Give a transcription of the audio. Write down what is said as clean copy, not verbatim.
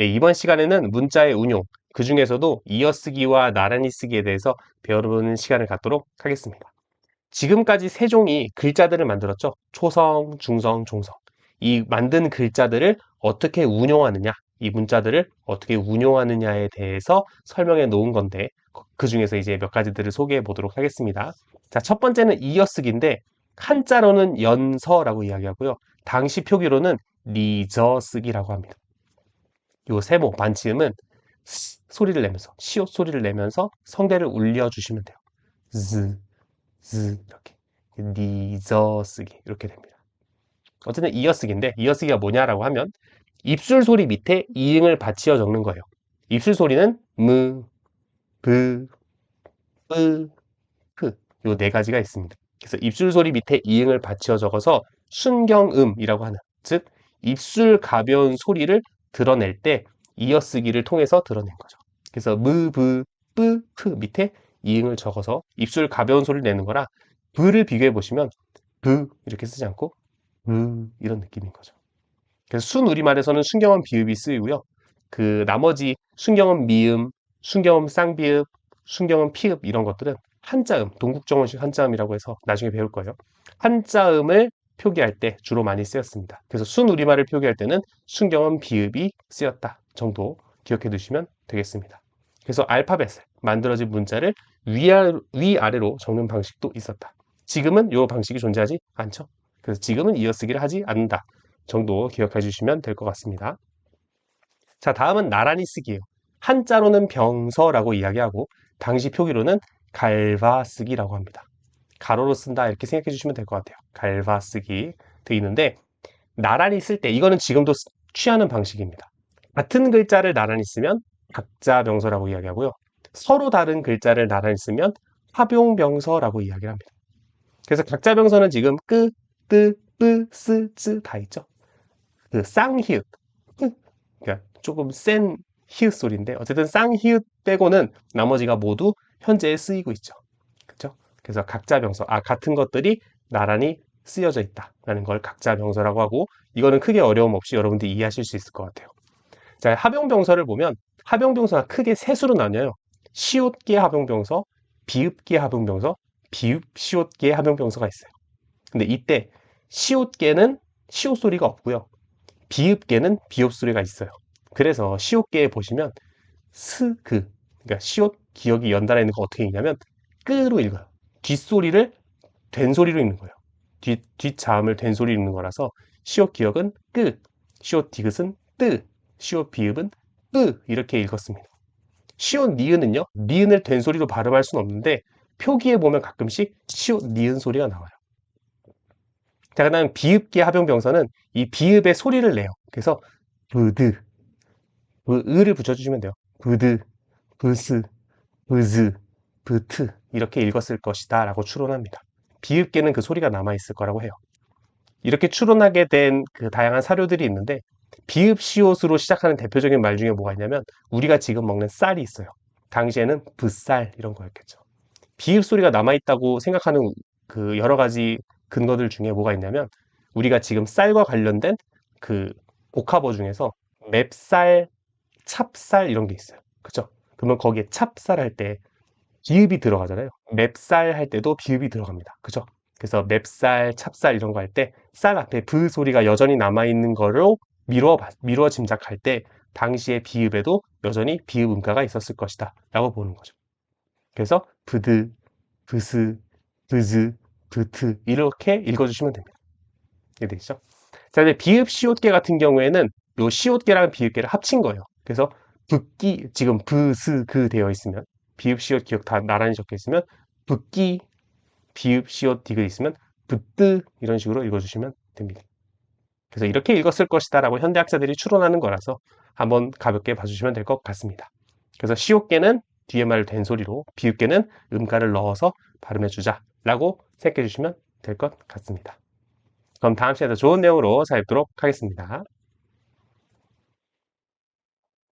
네, 이번 시간에는 문자의 운용, 그 중에서도 이어쓰기와 나란히 쓰기에 대해서 배워보는 시간을 갖도록 하겠습니다. 지금까지 세 종이 글자들을 만들었죠. 초성, 중성, 종성. 이 만든 글자들을 어떻게 운용하느냐, 이 문자들을 어떻게 운용하느냐에 대해서 설명해 놓은 건데, 그 중에서 이제 몇 가지들을 소개해 보도록 하겠습니다. 자, 첫 번째는 이어쓰기인데, 한자로는 연서라고 이야기하고요. 당시 표기로는 리저쓰기라고 합니다. 요 세모 반치음은 소리를 내면서 시옷 소리를 내면서 성대를 울려주시면 돼요. 이렇게 니저쓰기 이렇게 됩니다. 어쨌든 이어쓰기인데 이어쓰기가 뭐냐라고 하면 입술 소리 밑에 이응을 받치어 적는 거예요. 입술 소리는 무, 브, 뿌, 프 요 네 가지가 있습니다. 그래서 입술 소리 밑에 이응을 받치어 적어서 순경음이라고 하는, 즉 입술 가벼운 소리를 드러낼 때 이어쓰기를 통해서 드러낸 거죠. 그래서 무, 브, 뿌, 프 밑에 이응을 적어서 입술 가벼운 소리를 내는 거라 브를 비교해 보시면 브 이렇게 쓰지 않고 이런 느낌인 거죠. 그래서 순우리말에서는 순경음 비읍이 쓰이고요. 그 나머지 순경음 미음, 순경음 쌍비읍, 순경음 피읍 이런 것들은 한자음, 동국정원식 한자음이라고 해서 나중에 배울 거예요. 한자음을 표기할 때 주로 많이 쓰였습니다. 그래서 순우리말을 표기할 때는 순경음 비읍이 쓰였다 정도 기억해 두시면 되겠습니다. 그래서 알파벳을 만들어진 문자를 위아래로 적는 방식도 있었다. 지금은 이 방식이 존재하지 않죠. 그래서 지금은 이어쓰기를 하지 않는다 정도 기억해 주시면 될 것 같습니다. 자, 다음은 나란히 쓰기예요. 한자로는 병서라고 이야기하고 당시 표기로는 갈바쓰기라고 합니다. 가로로 쓴다 이렇게 생각해 주시면 될 것 같아요. 갈바쓰기 되어 있는데 나란히 쓸 때 이거는 지금도 취하는 방식입니다. 같은 글자를 나란히 쓰면 각자 병서라고 이야기하고요. 서로 다른 글자를 나란히 쓰면 합용병서라고 이야기를 합니다. 그래서 각자 병서는 지금 끄, 뜨, 뿌, 쓰, 쯔 다 있죠. 그 쌍히읗, 그러니까 조금 센 히읗 소리인데 어쨌든 쌍히읗 빼고는 나머지가 모두 현재에 쓰이고 있죠. 그렇죠? 그래서 각자 병서, 같은 것들이 나란히 쓰여져 있다라는 걸 각자 병서라고 하고 이거는 크게 어려움 없이 여러분들이 이해하실 수 있을 것 같아요. 자, 합용병서를 보면 합용병서가 크게 세 수로 나뉘어요. 시옷계 합용병서, 비읍계 합용병서, 비읍 시옷계 합용병서가 있어요. 근데 이때 시옷계는 시옷 소리가 없고요. 비읍계는 비읍 소리가 있어요. 그래서 시옷계에 보시면 그러니까 시옷 기억이 연달아 있는 거 어떻게 읽냐면 끄로 읽어요. 뒷소리를 된소리로 읽는 거예요. 뒷자음을 된소리로 읽는 거라서 시옷 기억은 끄, 시옷 디귿은 뜨, 시옷 비읍은 뿌 이렇게 읽었습니다. 시옷 니은은요, 니은을 된소리로 발음할 수는 없는데 표기에 보면 가끔씩 시옷 니은 소리가 나와요. 자, 그 다음 비읍계 합용병서는 이 비읍의 소리를 내요. 그래서 부드, 의를 붙여주시면 돼요. 부드, 부스, 부즈, 부트 이렇게 읽었을 것이다 라고 추론합니다. 비읍계는 그 소리가 남아있을 거라고 해요. 이렇게 추론하게 된 그 다양한 사료들이 있는데 비읍 시옷으로 시작하는 대표적인 말 중에 뭐가 있냐면 우리가 지금 먹는 쌀이 있어요. 당시에는 붓쌀 이런 거였겠죠. 비읍 소리가 남아있다고 생각하는 그 여러 가지 근거들 중에 뭐가 있냐면 우리가 지금 쌀과 관련된 그 복합어 중에서 맵쌀, 찹쌀 이런 게 있어요. 그죠? 그러면 거기에 찹쌀 할 때 비읍이 들어가잖아요. 맵쌀 할 때도 비읍이 들어갑니다. 그죠? 그래서 맵쌀, 찹쌀 이런 거 할 때 쌀 앞에 브 소리가 여전히 남아있는 거로 미루어 짐작할 때 당시의 비읍에도 여전히 비읍 음가가 있었을 것이다 라고 보는 거죠. 그래서 브드, 브스, 브즈, 브트 이렇게 읽어주시면 됩니다. 이해되시죠? 자, 이제 비읍 시옷계 같은 경우에는 요 시옷계랑 비읍계를 합친 거예요. 그래서 붓기 지금 브스 그 되어 있으면 비읍 시옷 기억 다 나란히 적혀 있으면 붓기 비읍 시옷 디귿 있으면 붓뜨 이런 식으로 읽어주시면 됩니다. 그래서 이렇게 읽었을 것이다 라고 현대학자들이 추론하는 거라서 한번 가볍게 봐주시면 될 것 같습니다. 그래서 시옷계는 뒤에 말 된소리로 비읍계는 음가를 넣어서 발음해주자 라고 생각해 주시면 될 것 같습니다. 그럼 다음 시간에 더 좋은 내용으로 찾아뵙도록 하겠습니다.